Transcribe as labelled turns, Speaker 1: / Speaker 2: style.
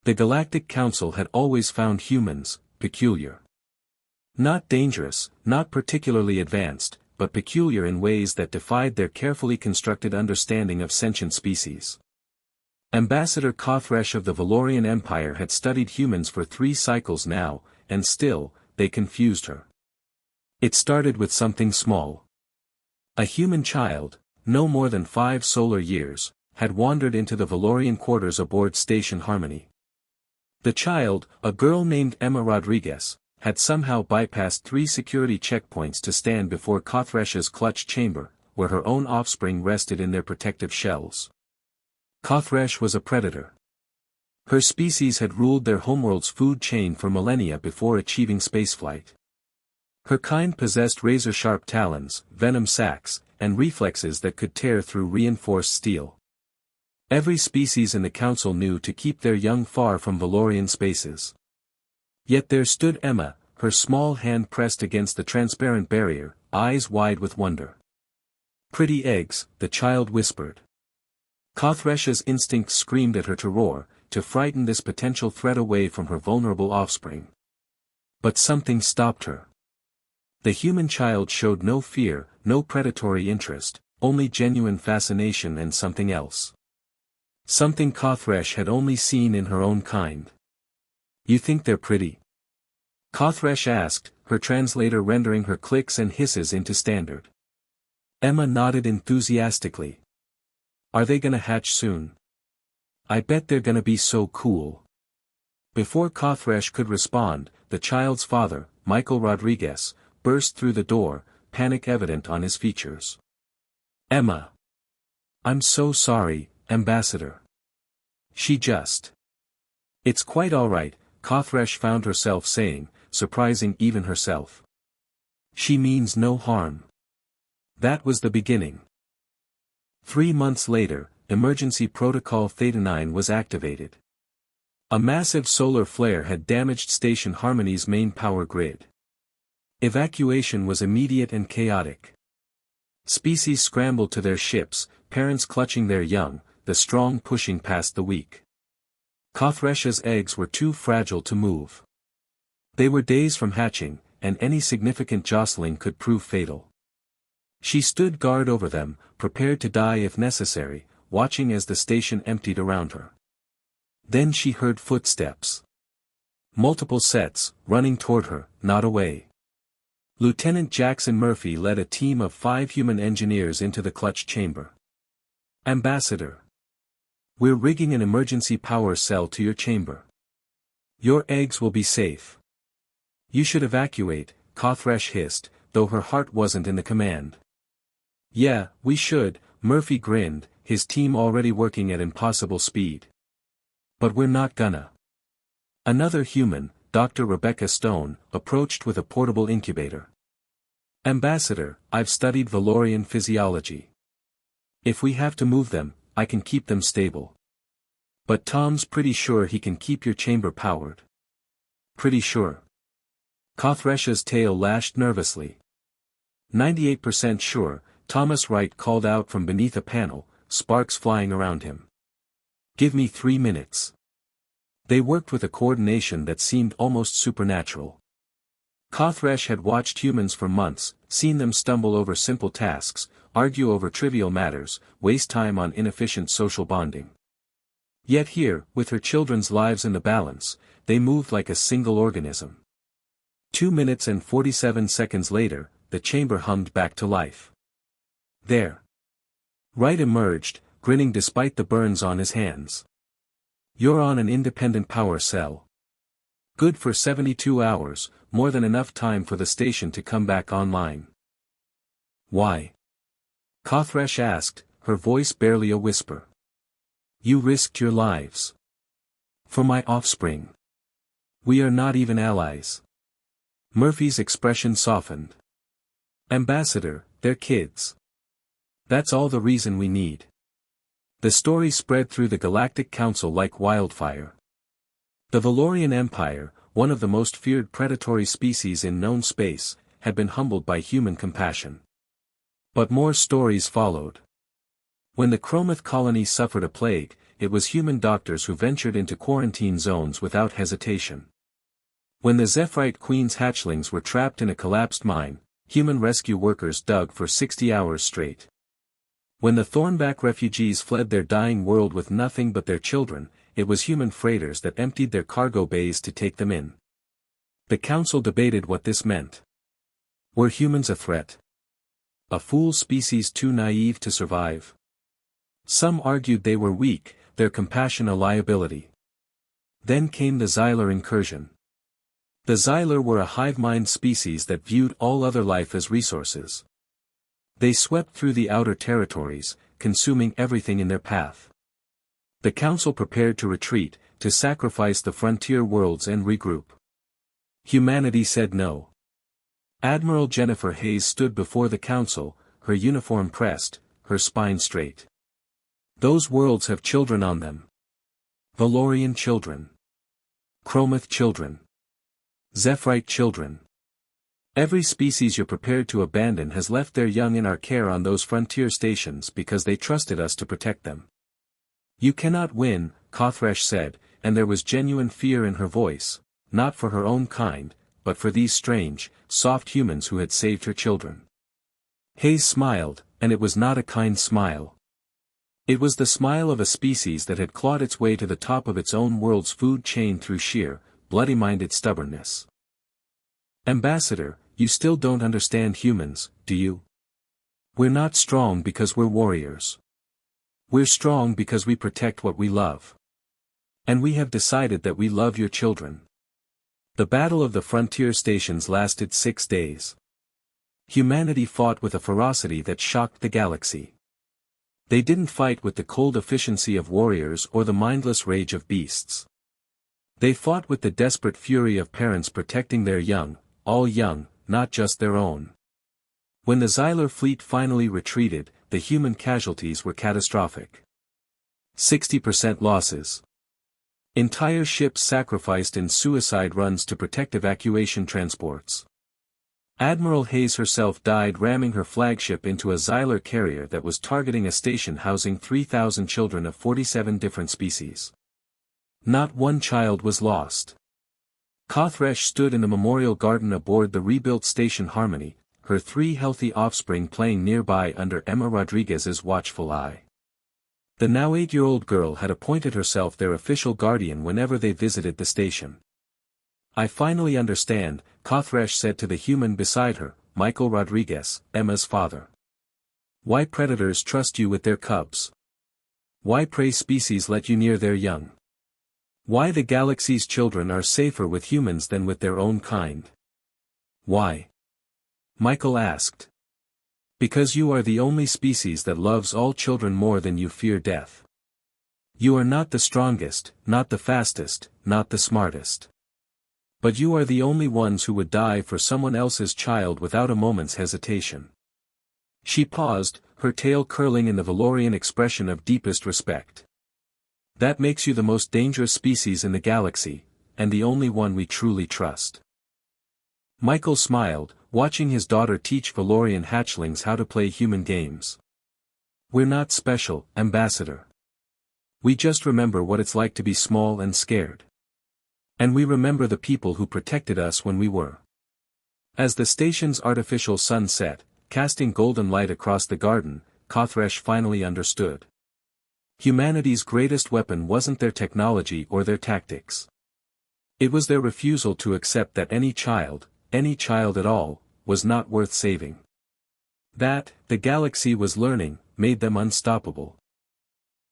Speaker 1: The Galactic Council had always found humans peculiar. Not dangerous, not particularly advanced, but peculiar in ways that defied their carefully constructed understanding of sentient species. Ambassador Kothresh of the Valorian Empire had studied humans for 3 cycles now, and still, they confused her. It started with something small. A human child, no more than 5 solar years, had wandered into the Valorian quarters aboard Station Harmony. The child, a girl named Emma Rodriguez, had somehow bypassed 3 security checkpoints to stand before Kothresh's clutch chamber, where her own offspring rested in their protective shells. Kothresh was a predator. Her species had ruled their homeworld's food chain for millennia before achieving spaceflight. Her kind possessed razor-sharp talons, venom sacs, and reflexes that could tear through reinforced steel. Every species in the Council knew to keep their young far from Valorian spaces. Yet there stood Emma, her small hand pressed against the transparent barrier, eyes wide with wonder. "Pretty eggs," the child whispered. Kothresh's instincts screamed at her to roar, to frighten this potential threat away from her vulnerable offspring. But something stopped her. The human child showed no fear, no predatory interest, only genuine fascination and something else. Something Kothresh had only seen in her own kind. "You think they're pretty?" Kothresh asked, her translator rendering her clicks and hisses into standard. Emma nodded enthusiastically. "Are they gonna hatch soon? I bet they're gonna be so cool." Before Kothresh could respond, the child's father, Michael Rodriguez, burst through the door, panic evident on his features. "Emma! I'm so sorry, Ambassador. She just..." "It's quite all right," Kothresh found herself saying, surprising even herself. "She means no harm." That was the beginning. 3 months later, Emergency Protocol Theta-9 was activated. A massive solar flare had damaged Station Harmony's main power grid. Evacuation was immediate and chaotic. Species scrambled to their ships, parents clutching their young, the strong pushing past the weak. Kothresh's eggs were too fragile to move. They were days from hatching, and any significant jostling could prove fatal. She stood guard over them, prepared to die if necessary, watching as the station emptied around her. Then she heard footsteps. Multiple sets, running toward her, not away. Lieutenant Jackson Murphy led a team of 5 human engineers into the clutch chamber. "Ambassador. We're rigging an emergency power cell to your chamber. Your eggs will be safe." "You should evacuate," Kothresh hissed, though her heart wasn't in the command. "Yeah, we should," Murphy grinned, his team already working at impossible speed. "But we're not gonna." Another human, Dr. Rebecca Stone, approached with a portable incubator. "Ambassador, I've studied Valorian physiology. If we have to move them, I can keep them stable. But Tom's pretty sure he can keep your chamber powered." "Pretty sure?" Kothresh's tail lashed nervously. 98% sure, Thomas Wright called out from beneath a panel, sparks flying around him. "Give me 3 minutes." They worked with a coordination that seemed almost supernatural. Kothresh had watched humans for months, seen them stumble over simple tasks, argue over trivial matters, waste time on inefficient social bonding. Yet here, with her children's lives in the balance, they moved like a single organism. 2 minutes and 47 seconds later, the chamber hummed back to life. "There." Wright emerged, grinning despite the burns on his hands. "You're on an independent power cell. Good for 72 hours, more than enough time for the station to come back online." "Why?" Kothresh asked, her voice barely a whisper. "You risked your lives. For my offspring. We are not even allies." Murphy's expression softened. "Ambassador, they're kids. That's all the reason we need." The story spread through the Galactic Council like wildfire. The Valorian Empire, one of the most feared predatory species in known space, had been humbled by human compassion. But more stories followed. When the Chromath colony suffered a plague, it was human doctors who ventured into quarantine zones without hesitation. When the Zephyrite Queen's hatchlings were trapped in a collapsed mine, human rescue workers dug for 60 hours straight. When the Thornback refugees fled their dying world with nothing but their children, it was human freighters that emptied their cargo bays to take them in. The council debated what this meant. Were humans a threat? A fool species too naive to survive? Some argued they were weak, their compassion a liability. Then came the Xylar incursion. The Xylar were a hive-mind species that viewed all other life as resources. They swept through the outer territories, consuming everything in their path. The council prepared to retreat, to sacrifice the frontier worlds and regroup. Humanity said no. Admiral Jennifer Hayes stood before the council, her uniform pressed, her spine straight. Those worlds have children on them. Valorian children. Chromath children. Zephyrite children. Every species you're prepared to abandon has left their young in our care on those frontier stations because they trusted us to protect them. You cannot win, Kothresh said, and there was genuine fear in her voice, not for her own kind, but for these strange, soft humans who had saved her children. Hayes smiled, and it was not a kind smile. It was the smile of a species that had clawed its way to the top of its own world's food chain through sheer, bloody-minded stubbornness. Ambassador, you still don't understand humans, do you? We're not strong because we're warriors. We're strong because we protect what we love. And we have decided that we love your children. The battle of the frontier stations lasted 6 days. Humanity fought with a ferocity that shocked the galaxy. They didn't fight with the cold efficiency of warriors or the mindless rage of beasts. They fought with the desperate fury of parents protecting their young, all young, not just their own. When the Xylar fleet finally retreated, the human casualties were catastrophic. 60% losses. Entire ships sacrificed in suicide runs to protect evacuation transports. Admiral Hayes herself died ramming her flagship into a Xylar carrier that was targeting a station housing 3,000 children of 47 different species. Not one child was lost. Kothresh stood in the memorial garden aboard the rebuilt station Harmony, her 3 healthy offspring playing nearby under Emma Rodriguez's watchful eye. The now 8-year-old girl had appointed herself their official guardian whenever they visited the station. I finally understand, Kothresh said to the human beside her, Michael Rodriguez, Emma's father. Why predators trust you with their cubs? Why prey species let you near their young? Why the galaxy's children are safer with humans than with their own kind? Why? Michael asked. Because you are the only species that loves all children more than you fear death. You are not the strongest, not the fastest, not the smartest. But you are the only ones who would die for someone else's child without a moment's hesitation. She paused, her tail curling in the Valorian expression of deepest respect. That makes you the most dangerous species in the galaxy, and the only one we truly trust. Michael smiled, watching his daughter teach Valorian hatchlings how to play human games. We're not special, Ambassador. We just remember what it's like to be small and scared. And we remember the people who protected us when we were. As the station's artificial sun set, casting golden light across the garden, Kothresh finally understood. Humanity's greatest weapon wasn't their technology or their tactics. It was their refusal to accept that any child at all, was not worth saving. That, the galaxy was learning, made them unstoppable.